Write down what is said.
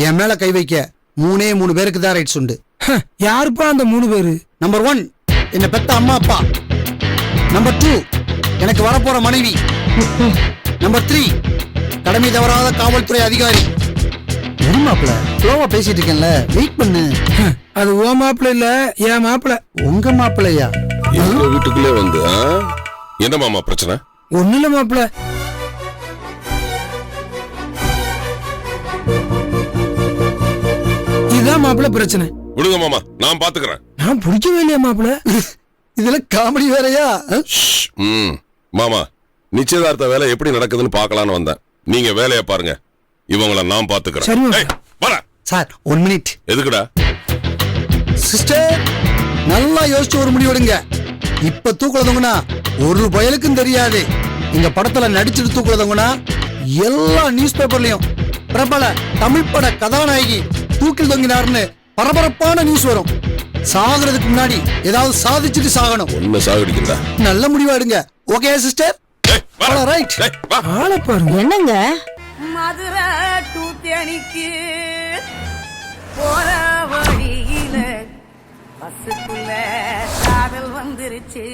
என் மேல கை வைக்க 3 பேருக்கு தான் ரைட்ஸ் உண்டு. யாருப்பா அந்த 3 பேரு? நம்பர் 1 என்ன பெத்த அம்மா அப்பா. நம்பர் 2 எனக்கு வரப்போற மனைவி. நம்பர் 3 கடமை தவறாத காவல்துறை அதிகாரி. மாப்பிள ஸ்லோவா பேசிட்டு இருக்கேன்ல, வெயிட் பண்ணு. அது ஓ மாப்பிள்ள இல்ல, என் மாப்பிள்ள. உங்க மாப்பிள்ளையா? எங்க வீட்டுக்குள்ளே வந்து என்ன மாமா பிரச்சனை? ஒண்ணு இல்ல மாப்பிள்ள. இதான் மாப்பிள்ள பிரச்சனை. விடுங்க மாமா, நான் பாத்துக்கிறேன். நான் பிடிக்கவே இல்லையா மாப்பிள்ள? இதுல காமெடி வேறையா? மாமா, நிச்சயதார்த்த வேலை எப்படி நடக்குதுன்னு பாக்கலான்னு வந்தேன். நீங்க வேலைய பாருங்க, இவங்கள நான் பாத்துக்கிறேன். சரி ஏய், வரேன். Sir 1 minute. எதுக்குடா? சிஸ்டர் நல்லா யோசிச்சு ஒரு முடிவு எடுங்க. இப்ப தூக்குறதுங்கன்னா ஒரு பயலுக்கும் தெரியாது. இந்த படத்துல நடிச்சிட்டு தூக்குறதுங்கன்னா எல்லா நியூஸ் பேப்பர்லயும் பிரபல தமிழ் பட கதாநாயகி தூக்கில் தொங்கினார்னு பரபரப்பான நியூஸ் வரும். சாகுறதுக்கு முன்னாடி ஏதாவது சாதிச்சுட்டு சாகணும். உண்மை சாகடிக்கிறா. நல்ல முடிவா எடுங்க. Okay sister? ரைட். ஆளை பாருங்க. என்னங்க மதுரை டு தேனிக்கு போற வழியில பஸ்ஸுக்குள்ள காதல் வந்துருச்சு.